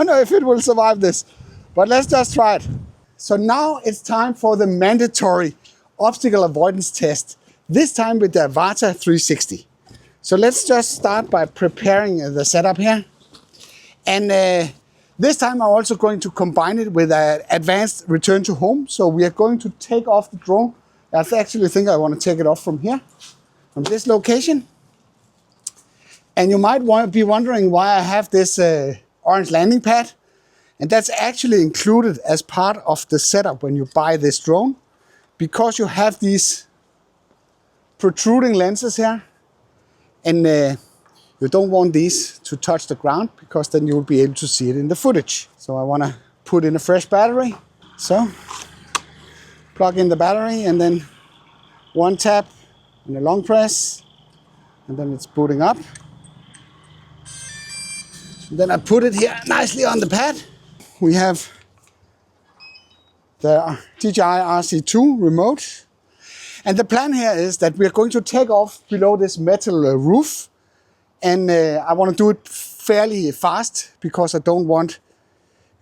know if it will survive this, but let's just try it. So now it's time for the mandatory obstacle avoidance test, this time with the Avata 360. So let's just start by preparing the setup here. And this time I'm also going to combine it with an advanced return to home. So we are going to take off the drone. I actually think I want to take it off from here, from this location. And you might be wondering why I have this orange landing pad. And that's actually included as part of the setup when you buy this drone, because you have these protruding lenses here, and you don't want these to touch the ground, because then you'll be able to see it in the footage. So I want to put in a fresh battery. So plug in the battery, and then one tap and a long press, and then it's booting up. And then I put it here nicely on the pad. We have the DJI RC2 remote. And the plan here is that we're going to take off below this metal roof. And I want to do it fairly fast, because I don't want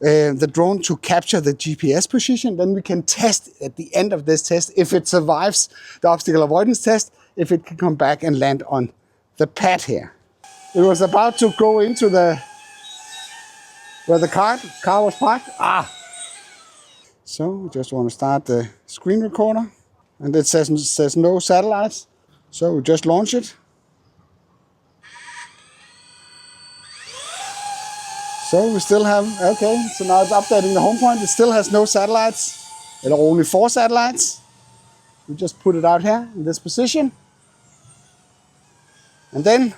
the drone to capture the GPS position. Then we can test at the end of this test if it survives the obstacle avoidance test, if it can come back and land on the pad here. It was about to go into where the car was parked. So we just want to start the screen recorder, and it says no satellites. So we just launch it. So we still have, okay, so now it's updating the home point. It still has no satellites. There are only 4 satellites. We just put it out here in this position. And then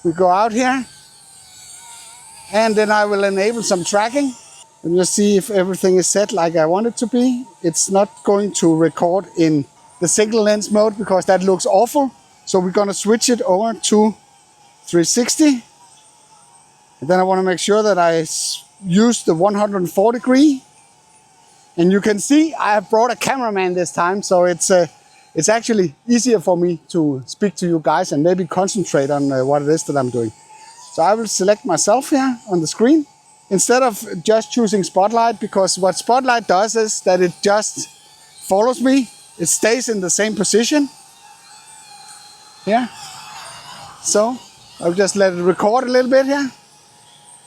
we go out here. And then I will enable some tracking. And just see if everything is set like I want it to be. It's not going to record in the single lens mode, because that looks awful. So we're going to switch it over to 360. And then I want to make sure that I use the 104 degree. And you can see I have brought a cameraman this time, so it's actually easier for me to speak to you guys and maybe concentrate on what it is that I'm doing. So I will select myself here on the screen, instead of just choosing Spotlight, because what Spotlight does is that it just follows me. It stays in the same position here. So I'll just let it record a little bit here.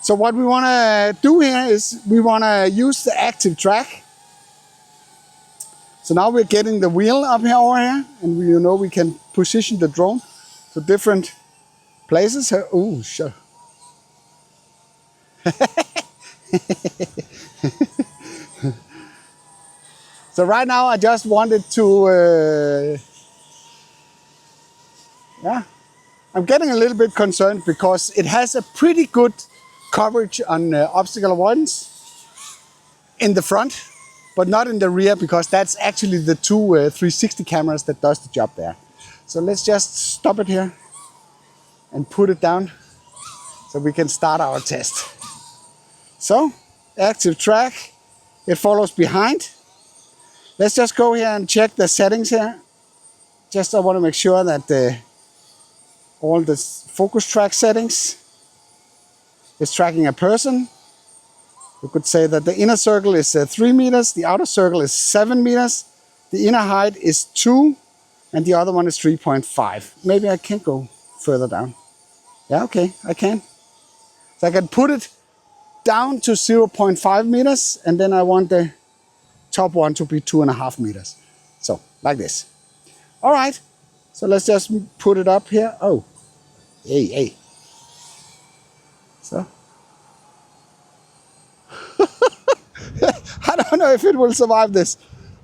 So what we want to do here is we want to use the active track. So now we're getting the wheel up here over here, and we can position the drone to different places. Oh, sure. So right now I just wanted to, I'm getting a little bit concerned, because it has a pretty good coverage on obstacle avoidance in the front, but not in the rear, because that's actually the 2 360 cameras that does the job there. So let's just stop it here and put it down so we can start our test. So, active track, it follows behind. Let's just go here and check the settings here. Just I want to make sure that all the focus track settings is tracking a person. We could say that the inner circle is 3 meters, the outer circle is 7 meters, the inner height is 2, and the other one is 3.5. Maybe I can go further down. Yeah, okay, I can. So I can put it down to 0.5 meters, and then I want the top one to be 2.5 meters. So, like this. All right, so let's just put it up here. Oh, hey. So. I don't know if it will survive this,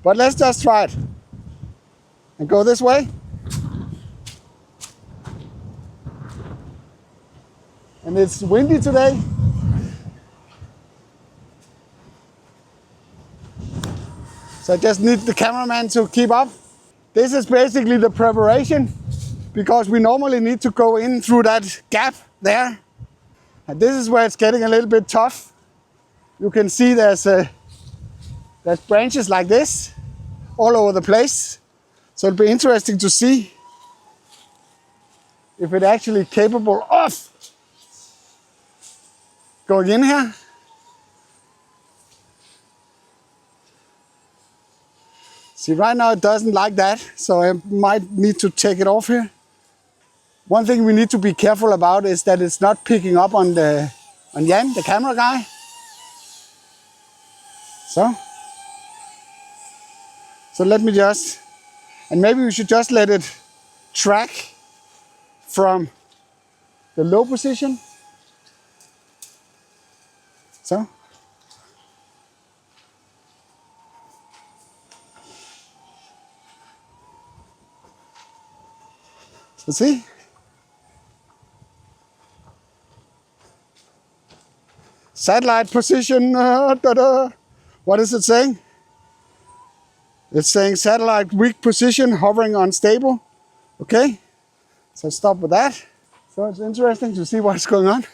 but let's just try it. And go this way. And it's windy today. So I just need the cameraman to keep up. This is basically the preparation, because we normally need to go in through that gap there. And this is where it's getting a little bit tough. You can see there's branches like this all over the place. So it'll be interesting to see if it's actually capable of going in here. See, right now it doesn't like that, so I might need to take it off here. One thing we need to be careful about is that it's not picking up on Jan, the camera guy. So let me just, and maybe we should just let it track from the low position. So see, satellite position, what is it saying? It's saying satellite weak position, hovering unstable. Okay, so stop with that. So it's interesting to see what's going on.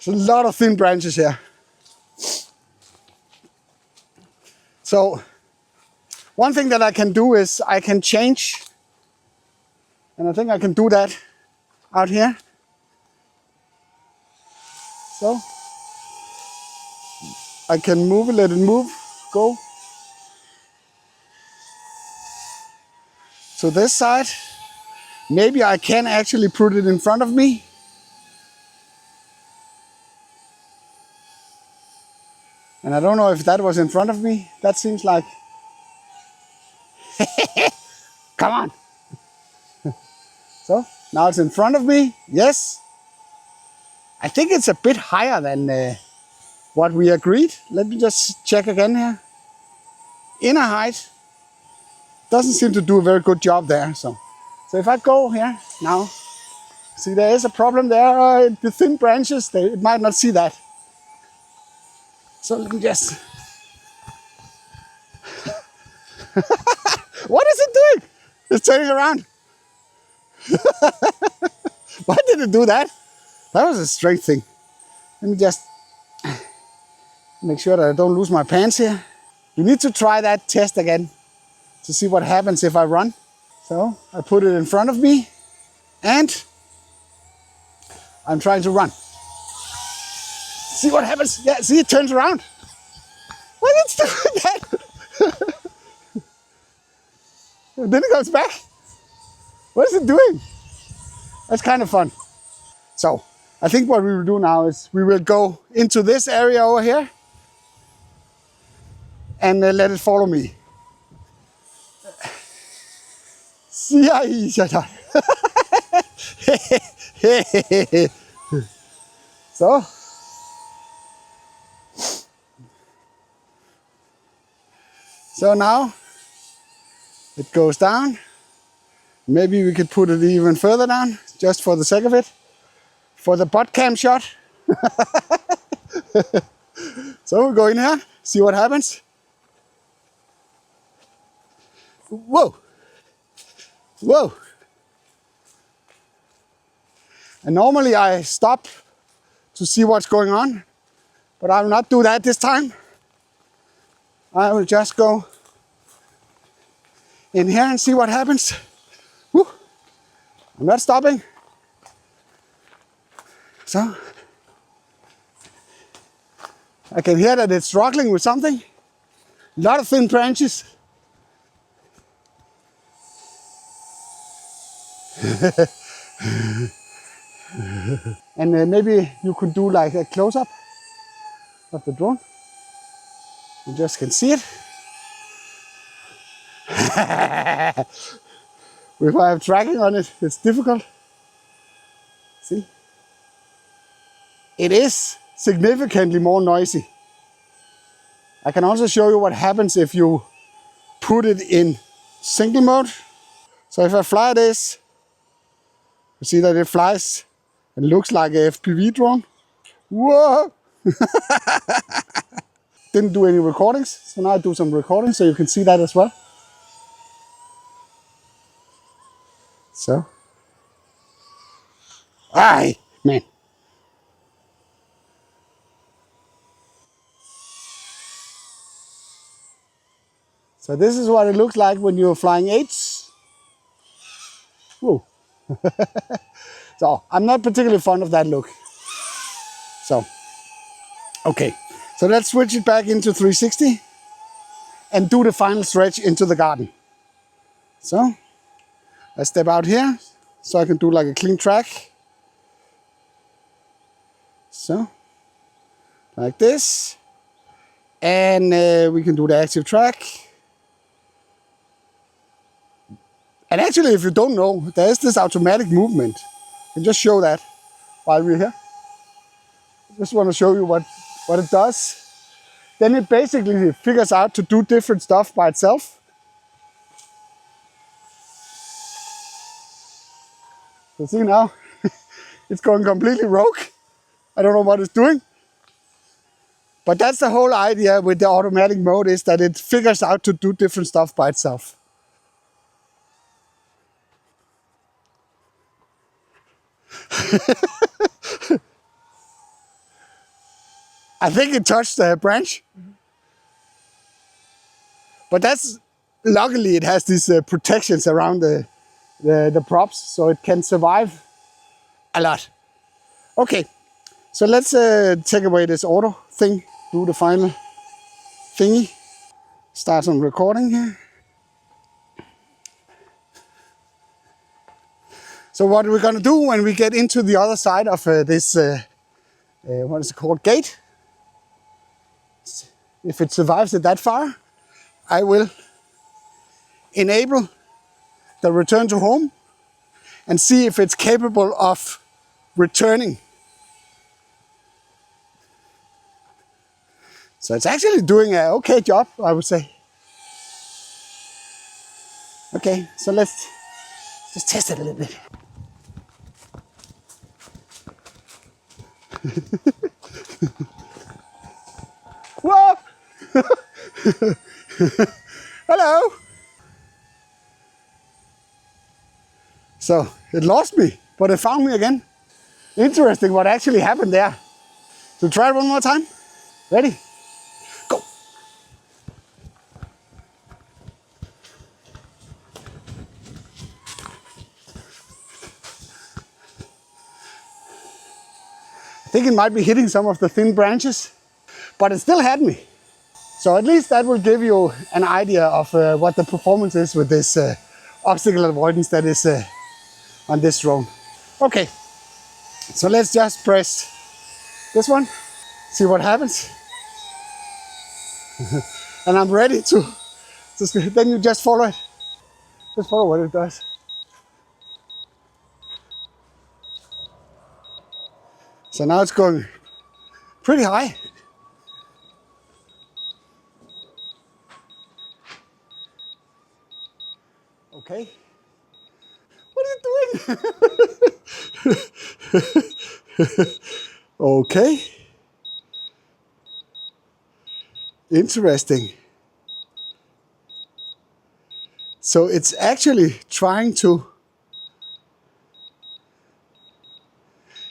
There's a lot of thin branches here. So one thing that I can do is I can change, and I think I can do that out here. So I can move it, let it move, go to this side. Maybe I can actually put it in front of me. And I don't know if that was in front of me. That seems like, come on. So now it's in front of me. Yes. I think it's a bit higher than what we agreed. Let me just check again here. Inner height doesn't seem to do a very good job there. So if I go here now, see there is a problem there. The thin branches, it might not see that. So let me just. What is it doing? It's turning around. Why did it do that? That was a strange thing. Let me just make sure that I don't lose my pants here. We need to try that test again to see what happens if I run. So I put it in front of me and I'm trying to run. See what happens? Yeah, see, it turns around. Why did it do that? And then it comes back. What is it doing? That's kind of fun. So I think what we will do now is we will go into this area over here and let it follow me. So now it goes down. Maybe we could put it even further down, just for the sake of it, for the butt cam shot. So we'll go in here, see what happens. Whoa! Whoa! And normally I stop to see what's going on, but I will not do that this time. I will just go in here and see what happens. Woo. I'm not stopping. So I can hear that it's struggling with something. A lot of thin branches. And maybe you could do like a close-up of the drone. You just can see it. If I have tracking on it, it's difficult. See? It is significantly more noisy. I can also show you what happens if you put it in single mode. So if I fly this, you see that it flies and looks like a FPV drone. Whoa! Didn't do any recordings, so now I do some recordings so you can see that as well. So, aye, man. So this is what it looks like when you're flying 8s. Whoa. So I'm not particularly fond of that look. So, okay. So let's switch it back into 360 and do the final stretch into the garden. So I step out here so I can do like a clean track. So, like this. And we can do the active track. And actually, if you don't know, there is this automatic movement. I can just show that while we're here. Just want to show you what it does. Then it basically figures out to do different stuff by itself. So see now, it's going completely rogue. I don't know what it's doing. But that's the whole idea with the automatic mode, is that it figures out to do different stuff by itself. I think it touched the branch. But that's, luckily it has these protections around the props, so it can survive a lot. Okay, so let's take away this auto thing, do the final thingy. Start on recording here. So what we're gonna do when we get into the other side of this, what is it called, gate? If it survives it that far, I will enable the return to home and see if it's capable of returning. So it's actually doing an okay job, I would say. Okay, so let's just test it a little bit. Whoa! Hello! So it lost me, but it found me again. Interesting what actually happened there. So try it one more time. Ready? Go! I think it might be hitting some of the thin branches, but it still had me. So at least that will give you an idea of what the performance is with this obstacle avoidance that is on this drone. Okay, so let's just press this one, see what happens. And I'm ready to then you just follow it. Just follow what it does. So now it's going pretty high. Okay. What are you doing? Okay. Interesting. So it's actually trying to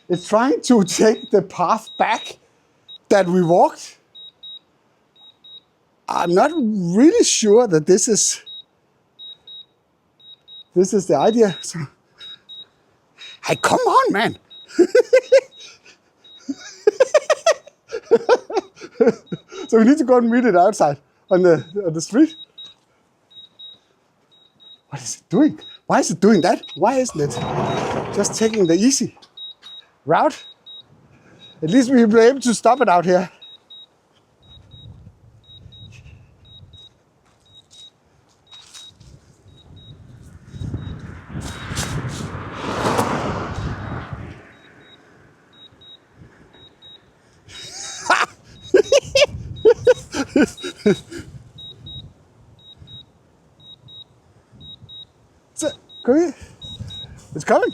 take the path back that we walked. I'm not really sure that this is the idea. So, hey, come on, man. So we need to go and meet it outside on the street. What is it doing? Why is it doing that? Why isn't it just taking the easy route? At least we'll be able to stop it out here. Come here. It's coming.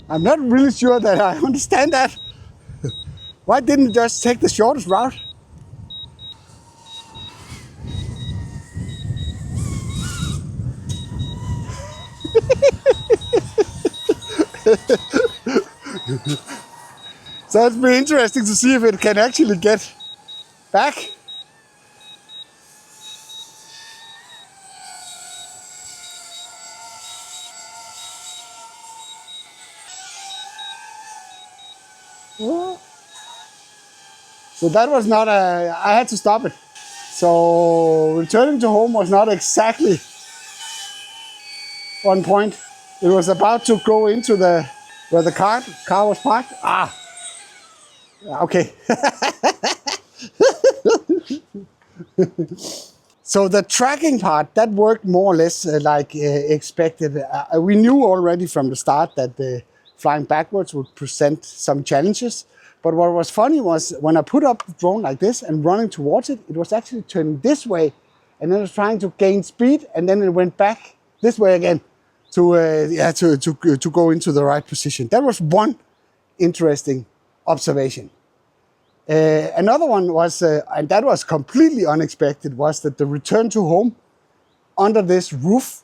I'm not really sure that I understand that. Why didn't it just take the shortest route? So it's been interesting to see if it can actually get back. So that was not I had to stop it. So returning to home was not exactly on point. It was about to go into where the car was parked. Okay. So the tracking part, that worked more or less like expected. We knew already from the start that the flying backwards would present some challenges. But what was funny was when I put up the drone like this and running towards it, it was actually turning this way, and then it was trying to gain speed, and then it went back this way again to go into the right position. That was one interesting observation. Another one was, and that was completely unexpected, was that the return to home under this roof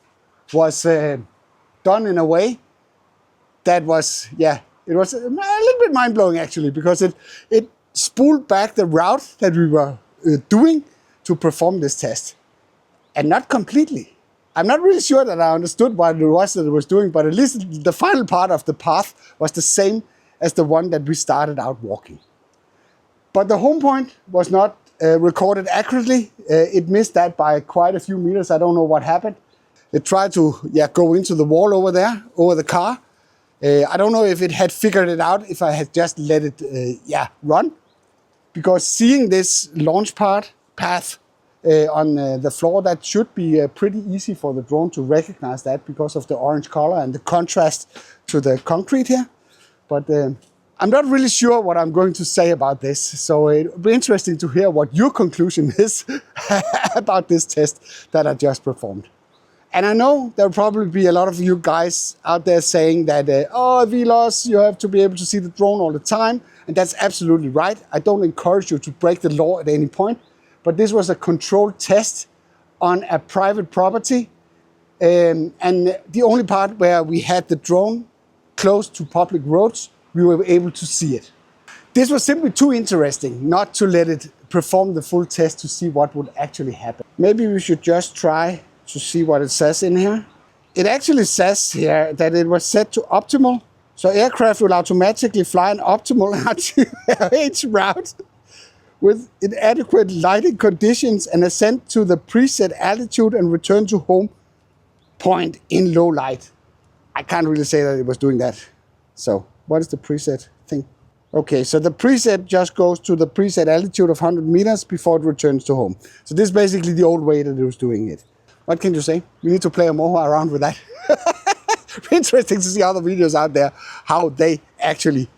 was done in a way that was, it was a little bit mind-blowing actually, because it spooled back the route that we were doing to perform this test. And not completely. I'm not really sure that I understood what it was that it was doing, but at least the final part of the path was the same as the one that we started out walking. But the home point was not recorded accurately. It missed that by quite a few meters. I don't know what happened. It tried to go into the wall over there, over the car. I don't know if it had figured it out, if I had just let it run. Because seeing this launch path on the floor, that should be pretty easy for the drone to recognize that because of the orange color and the contrast to the concrete here. But I'm not really sure what I'm going to say about this, so it'll be interesting to hear what your conclusion is about this test that I just performed. And I know there'll probably be a lot of you guys out there saying that, VLOS, you have to be able to see the drone all the time, and that's absolutely right. I don't encourage you to break the law at any point, but this was a controlled test on a private property, and the only part where we had the drone close to public roads, we were able to see it. This was simply too interesting not to let it perform the full test to see what would actually happen. Maybe we should just try to see what it says in here. It actually says here that it was set to optimal. So aircraft will automatically fly an optimal RTH route with inadequate lighting conditions and ascend to the preset altitude and return to home point in low light. I can't really say that it was doing that. So what is the preset thing? Okay, so the preset just goes to the preset altitude of 100 meters before it returns to home. So this is basically the old way that it was doing it. What can you say? We need to play more around with that. Interesting to see other videos out there, how they actually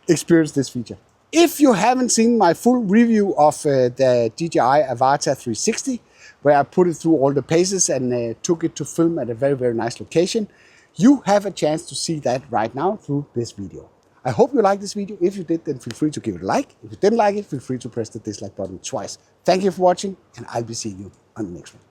experience this feature. If you haven't seen my full review of the DJI Avata 360, where I put it through all the paces and took it to film at a very, very nice location, you have a chance to see that right now through this video. I hope you liked this video. If you did, then feel free to give it a like. If you didn't like it, feel free to press the dislike button twice. Thank you for watching, and I'll be seeing you on the next one.